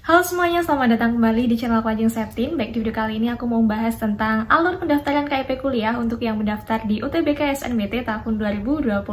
Halo semuanya, selamat datang kembali di channel aku Ajeng Septin. Baik, di video kali ini aku mau membahas tentang alur pendaftaran KIP kuliah untuk yang mendaftar di UTBK SNBT tahun 2025.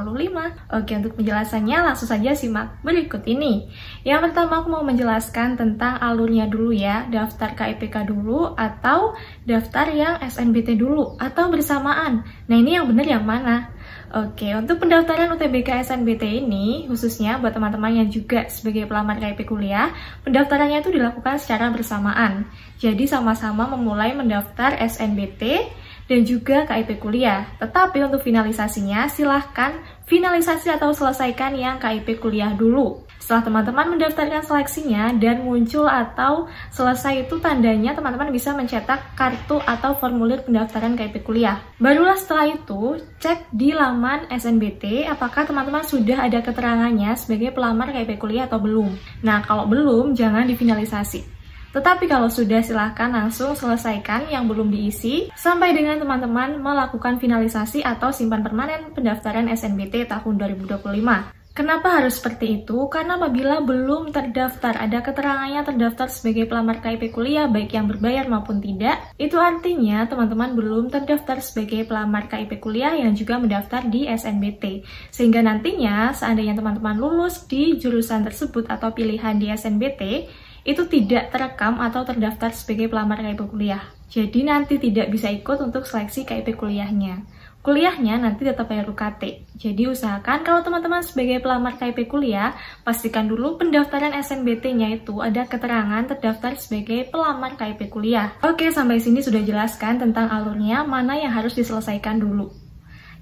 Oke, untuk penjelasannya langsung saja simak berikut ini. Yang pertama aku mau menjelaskan tentang alurnya dulu ya, daftar KIPK dulu atau daftar yang SNBT dulu atau bersamaan. Nah, ini yang benar yang mana? Oke, untuk pendaftaran UTBK SNBT ini, khususnya buat teman-teman yang juga sebagai pelamar KIP kuliah, pendaftarannya itu dilakukan secara bersamaan. Jadi sama-sama memulai mendaftar SNBT dan juga KIP kuliah. Tetapi untuk finalisasinya, silahkan finalisasi atau selesaikan yang KIP kuliah dulu. Setelah teman-teman mendaftarkan seleksinya dan muncul atau selesai itu tandanya teman-teman bisa mencetak kartu atau formulir pendaftaran KIP kuliah. Barulah setelah itu cek di laman SNBT apakah teman-teman sudah ada keterangannya sebagai pelamar KIP kuliah atau belum. Nah, kalau belum jangan difinalisasi. Tetapi kalau sudah, silahkan langsung selesaikan yang belum diisi sampai dengan teman-teman melakukan finalisasi atau simpan permanen pendaftaran SNBT tahun 2025. Kenapa harus seperti itu? Karena apabila belum terdaftar, ada keterangannya terdaftar sebagai pelamar KIP kuliah, baik yang berbayar maupun tidak, itu artinya teman-teman belum terdaftar sebagai pelamar KIP kuliah yang juga mendaftar di SNBT. Sehingga nantinya, seandainya teman-teman lulus di jurusan tersebut atau pilihan di SNBT, itu tidak terekam atau terdaftar sebagai pelamar KIP kuliah. Jadi nanti tidak bisa ikut untuk seleksi KIP kuliahnya. Kuliahnya nanti tetap bayar UKT. Jadi usahakan kalau teman-teman sebagai pelamar KIP kuliah, pastikan dulu pendaftaran SNBT-nya itu ada keterangan terdaftar sebagai pelamar KIP kuliah. Oke, sampai sini sudah jelaskan tentang alurnya, mana yang harus diselesaikan dulu.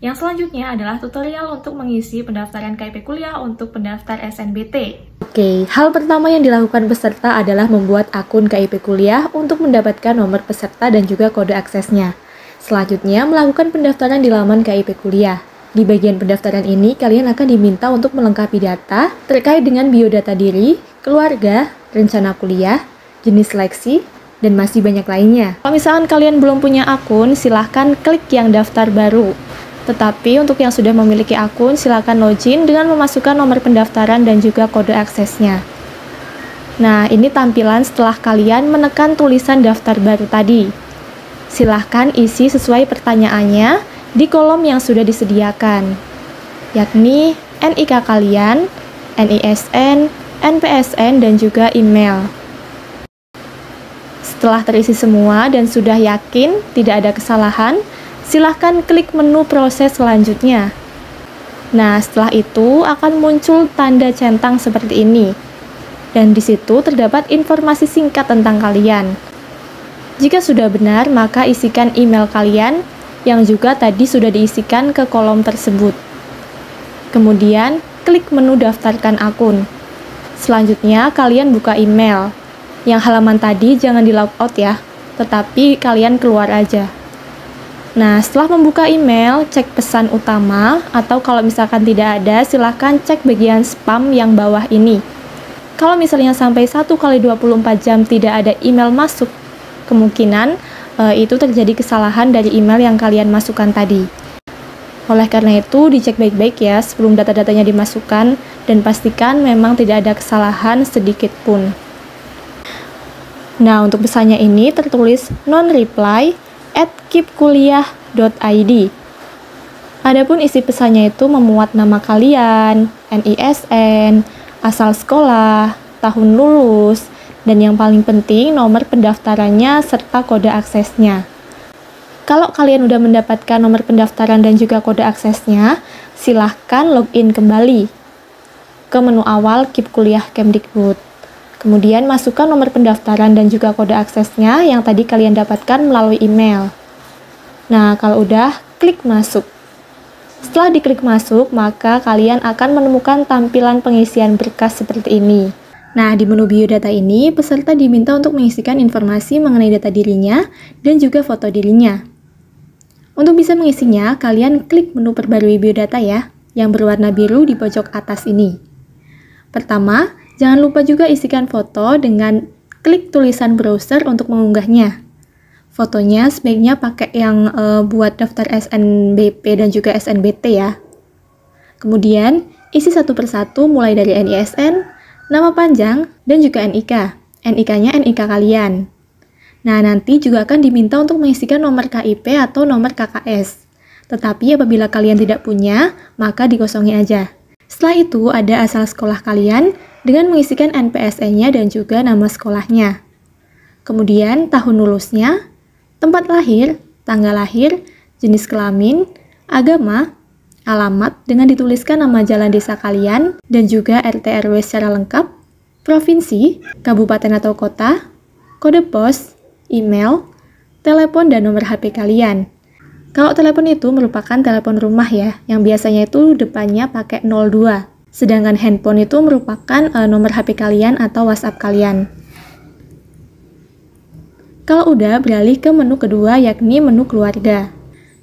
Yang selanjutnya adalah tutorial untuk mengisi pendaftaran KIP kuliah untuk pendaftar SNBT. Oke, hal pertama yang dilakukan peserta adalah membuat akun KIP kuliah untuk mendapatkan nomor peserta dan juga kode aksesnya. Selanjutnya, melakukan pendaftaran di laman KIP kuliah. Di bagian pendaftaran ini, kalian akan diminta untuk melengkapi data terkait dengan biodata diri, keluarga, rencana kuliah, jenis seleksi, dan masih banyak lainnya. Kalau misalkan kalian belum punya akun, silahkan klik yang daftar baru. Tetapi untuk yang sudah memiliki akun, silahkan login dengan memasukkan nomor pendaftaran dan juga kode aksesnya. Nah, ini tampilan setelah kalian menekan tulisan daftar baru tadi. Silahkan isi sesuai pertanyaannya di kolom yang sudah disediakan, yakni NIK kalian, NISN, NPSN, dan juga email. Setelah terisi semua dan sudah yakin tidak ada kesalahan, silahkan klik menu proses selanjutnya. Nah, setelah itu akan muncul tanda centang seperti ini. Dan di situ terdapat informasi singkat tentang kalian. Jika sudah benar, maka isikan email kalian yang juga tadi sudah diisikan ke kolom tersebut. Kemudian, klik menu daftarkan akun. Selanjutnya, kalian buka email. Yang halaman tadi jangan di logout ya, tetapi kalian keluar aja. Nah, setelah membuka email, cek pesan utama, atau kalau misalkan tidak ada, silahkan cek bagian spam yang bawah ini. Kalau misalnya sampai 1x24 jam tidak ada email masuk, kemungkinan itu terjadi kesalahan dari email yang kalian masukkan tadi. Oleh karena itu, dicek baik-baik ya sebelum data-datanya dimasukkan, dan pastikan memang tidak ada kesalahan sedikit pun. Nah, untuk pesannya ini tertulis non-reply@kipkuliah.id. Adapun isi pesannya itu memuat nama kalian, NISN, asal sekolah, tahun lulus, dan yang paling penting nomor pendaftarannya serta kode aksesnya. Kalau kalian udah mendapatkan nomor pendaftaran dan juga kode aksesnya, silahkan login kembali ke menu awal KIP Kuliah Kemdikbud. Kemudian masukkan nomor pendaftaran dan juga kode aksesnya yang tadi kalian dapatkan melalui email. Nah, kalau udah, klik masuk. Setelah diklik masuk, maka kalian akan menemukan tampilan pengisian berkas seperti ini. Nah, di menu biodata ini, peserta diminta untuk mengisikan informasi mengenai data dirinya dan juga foto dirinya. Untuk bisa mengisinya, kalian klik menu perbarui biodata ya, yang berwarna biru di pojok atas ini. Pertama, jangan lupa juga isikan foto dengan klik tulisan browser untuk mengunggahnya. Fotonya sebaiknya pakai yang buat daftar SNBP dan juga SNBT ya. Kemudian, isi satu persatu mulai dari NISN, nama panjang, dan juga NIK. NIK-nya NIK kalian. Nah, nanti juga akan diminta untuk mengisikan nomor KIP atau nomor KKS. Tetapi apabila kalian tidak punya, maka dikosongi aja. Setelah itu ada asal sekolah kalian dengan mengisikan NPSN-nya dan juga nama sekolahnya. Kemudian tahun lulusnya, tempat lahir, tanggal lahir, jenis kelamin, agama, alamat dengan dituliskan nama jalan desa kalian dan juga RT RW secara lengkap, provinsi, kabupaten atau kota, kode pos, email, telepon dan nomor HP kalian. Kalau telepon itu merupakan telepon rumah ya, yang biasanya itu depannya pakai 02. Sedangkan handphone itu merupakan nomor HP kalian atau WhatsApp kalian. Kalau udah, beralih ke menu kedua yakni menu keluarga.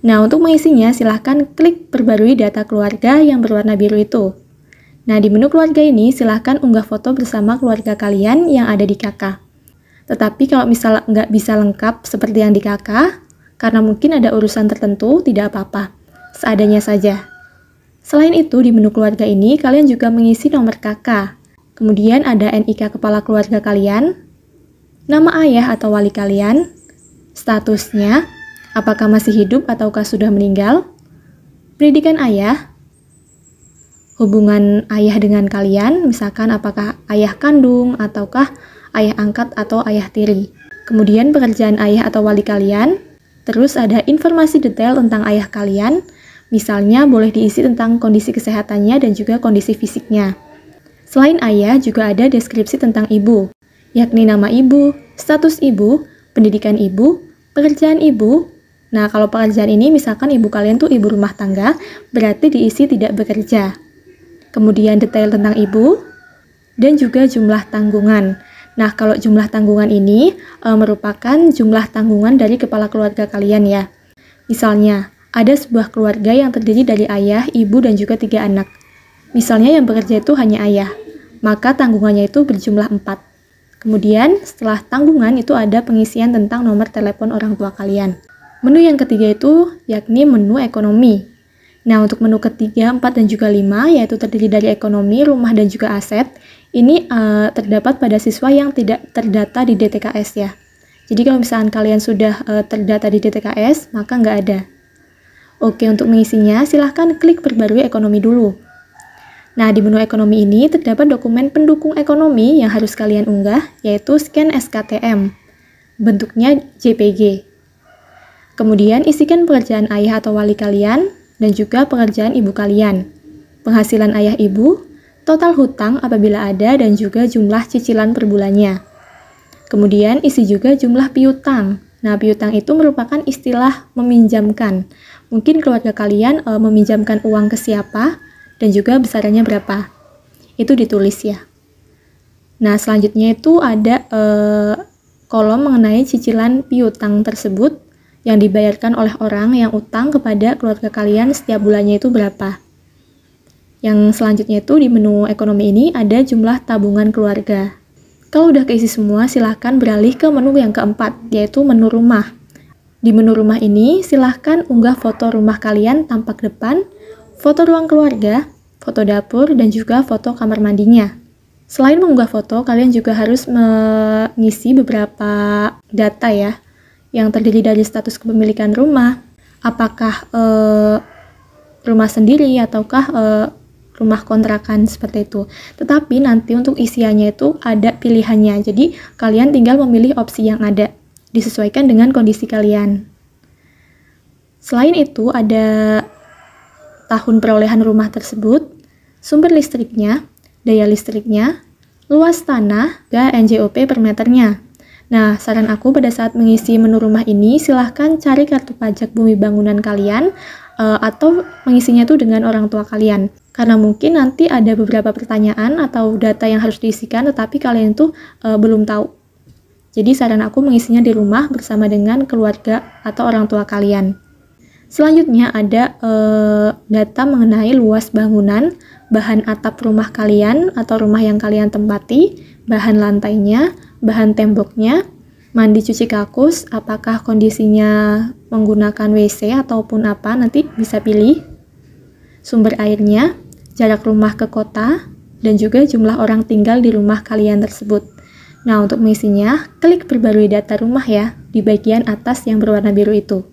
Nah, untuk mengisinya silahkan klik perbarui data keluarga yang berwarna biru itu. Nah, di menu keluarga ini silahkan unggah foto bersama keluarga kalian yang ada di KK. Tetapi kalau misal nggak bisa lengkap seperti yang di KK, karena mungkin ada urusan tertentu, tidak apa-apa, seadanya saja. Selain itu, di menu keluarga ini, kalian juga mengisi nomor KK. Kemudian ada NIK kepala keluarga kalian, nama ayah atau wali kalian, statusnya, apakah masih hidup ataukah sudah meninggal, pendidikan ayah, hubungan ayah dengan kalian, misalkan apakah ayah kandung ataukah ayah angkat atau ayah tiri. Kemudian pekerjaan ayah atau wali kalian. Terus ada informasi detail tentang ayah kalian, misalnya boleh diisi tentang kondisi kesehatannya dan juga kondisi fisiknya. Selain ayah, juga ada deskripsi tentang ibu, yakni nama ibu, status ibu, pendidikan ibu, pekerjaan ibu. Nah, kalau pekerjaan ini misalkan ibu kalian tuh ibu rumah tangga, berarti diisi tidak bekerja. Kemudian detail tentang ibu, dan juga jumlah tanggungan. Nah, kalau jumlah tanggungan ini merupakan jumlah tanggungan dari kepala keluarga kalian ya. Misalnya, ada sebuah keluarga yang terdiri dari ayah, ibu, dan juga 3 anak. Misalnya yang bekerja itu hanya ayah, maka tanggungannya itu berjumlah 4. Kemudian, setelah tanggungan itu ada pengisian tentang nomor telepon orang tua kalian. Menu yang ketiga itu yakni menu ekonomi. Nah, untuk menu ketiga, 4, dan juga 5, yaitu terdiri dari ekonomi, rumah, dan juga aset, ini terdapat pada siswa yang tidak terdata di DTKS ya. Jadi kalau misalkan kalian sudah terdata di DTKS, maka nggak ada. Oke, untuk mengisinya, silahkan klik perbarui ekonomi dulu. Nah, di menu ekonomi ini terdapat dokumen pendukung ekonomi yang harus kalian unggah, yaitu scan SKTM. Bentuknya JPG. Kemudian isikan pekerjaan ayah atau wali kalian, dan juga pekerjaan ibu kalian. Penghasilan ayah ibu, total hutang apabila ada, dan juga jumlah cicilan per bulannya. Kemudian isi juga jumlah piutang. Nah, piutang itu merupakan istilah meminjamkan. Mungkin keluarga kalian meminjamkan uang ke siapa, dan juga besarannya berapa. Itu ditulis ya. Nah, selanjutnya itu ada kolom mengenai cicilan piutang tersebut yang dibayarkan oleh orang yang utang kepada keluarga kalian setiap bulannya itu berapa. Yang selanjutnya itu di menu ekonomi ini ada jumlah tabungan keluarga. Kalau udah keisi semua, silahkan beralih ke menu yang keempat, yaitu menu rumah. Di menu rumah ini, silahkan unggah foto rumah kalian tampak depan, foto ruang keluarga, foto dapur, dan juga foto kamar mandinya. Selain mengunggah foto, kalian juga harus mengisi beberapa data ya, yang terdiri dari status kepemilikan rumah, apakah rumah sendiri ataukah rumah kontrakan seperti itu. Tetapi nanti untuk isiannya itu ada pilihannya. Jadi kalian tinggal memilih opsi yang ada, disesuaikan dengan kondisi kalian. Selain itu ada tahun perolehan rumah tersebut, sumber listriknya, daya listriknya, luas tanah, dan NJOP per meternya. Nah, saran aku pada saat mengisi menu rumah ini, silahkan cari kartu pajak bumi bangunan kalian atau mengisinya itu dengan orang tua kalian. Karena mungkin nanti ada beberapa pertanyaan atau data yang harus diisikan, tetapi kalian itu belum tahu. Jadi saran aku mengisinya di rumah bersama dengan keluarga atau orang tua kalian. Selanjutnya ada data mengenai luas bangunan, bahan atap rumah kalian atau rumah yang kalian tempati, bahan lantainya, bahan temboknya, mandi cuci kakus, apakah kondisinya menggunakan WC ataupun apa, nanti bisa pilih. Sumber airnya, jarak rumah ke kota, dan juga jumlah orang tinggal di rumah kalian tersebut. Nah, untuk mengisinya, klik perbarui data rumah ya, di bagian atas yang berwarna biru itu.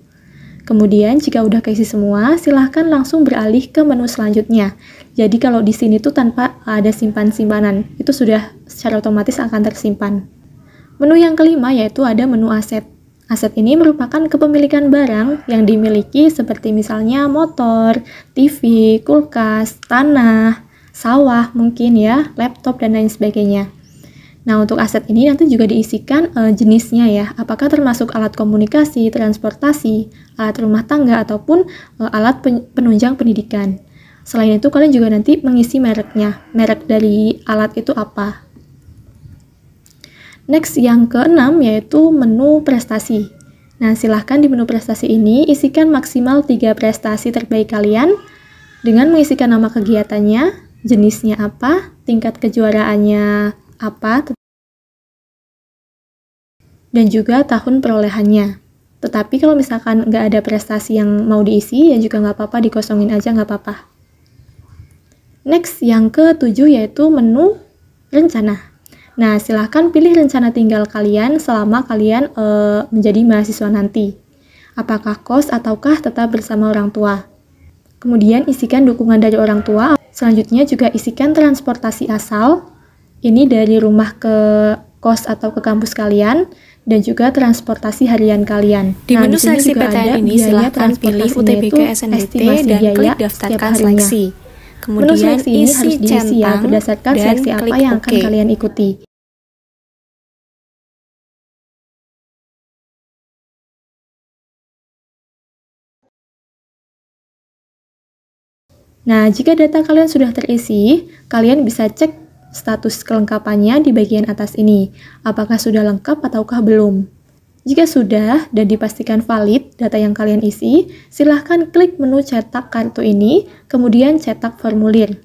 Kemudian, jika udah keisi semua, silahkan langsung beralih ke menu selanjutnya. Jadi, kalau di sini tuh tanpa ada simpan-simpanan, itu sudah secara otomatis akan tersimpan. Menu yang kelima yaitu ada menu aset. Aset ini merupakan kepemilikan barang yang dimiliki seperti misalnya motor, TV, kulkas, tanah, sawah mungkin ya, laptop, dan lain sebagainya. Nah, untuk aset ini nanti juga diisikan jenisnya ya, apakah termasuk alat komunikasi, transportasi, alat rumah tangga, ataupun alat penunjang pendidikan. Selain itu, kalian juga nanti mengisi mereknya, merek dari alat itu apa. Next, yang keenam yaitu menu prestasi. Nah, silahkan di menu prestasi ini isikan maksimal 3 prestasi terbaik kalian dengan mengisikan nama kegiatannya, jenisnya apa, tingkat kejuaraannya apa, dan juga tahun perolehannya. Tetapi kalau misalkan nggak ada prestasi yang mau diisi, ya juga nggak apa-apa, dikosongin aja nggak apa-apa. Next, yang ketujuh yaitu menu rencana. Nah, silahkan pilih rencana tinggal kalian selama kalian menjadi mahasiswa nanti. Apakah kos ataukah tetap bersama orang tua. Kemudian isikan dukungan dari orang tua. Selanjutnya juga isikan transportasi asal. Ini dari rumah ke kos atau ke kampus kalian, dan juga transportasi harian kalian. Di menu seleksi PTN ini silahkan pilih UTBK SNBT dan klik daftarkan seleksi. Kemudian ini isi harus diisi ya berdasarkan dan seleksi apa klik yang OK. akan kalian ikuti. Nah, jika data kalian sudah terisi, kalian bisa cek status kelengkapannya di bagian atas ini. Apakah sudah lengkap ataukah belum? Jika sudah dan dipastikan valid data yang kalian isi, silahkan klik menu cetak kartu ini, kemudian cetak formulir.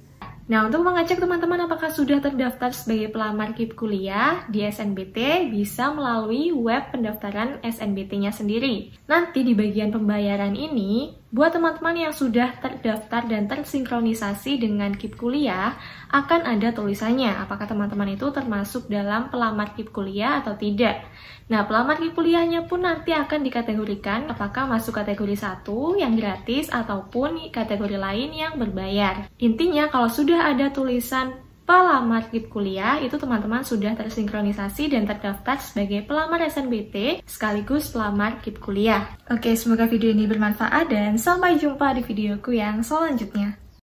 Nah, untuk mengecek teman-teman apakah sudah terdaftar sebagai pelamar KIP kuliah di SNBT, bisa melalui web pendaftaran SNBT-nya sendiri. Nanti di bagian pembayaran ini, buat teman-teman yang sudah terdaftar dan tersinkronisasi dengan KIP kuliah, akan ada tulisannya apakah teman-teman itu termasuk dalam pelamar KIP kuliah atau tidak. Nah, pelamar KIP kuliahnya pun nanti akan dikategorikan apakah masuk kategori 1 yang gratis ataupun kategori lain yang berbayar. Intinya kalau sudah ada tulisan pelamar KIP kuliah, itu teman-teman sudah tersinkronisasi dan terdaftar sebagai pelamar SNBT sekaligus pelamar KIP kuliah. Oke, semoga video ini bermanfaat dan sampai jumpa di videoku yang selanjutnya.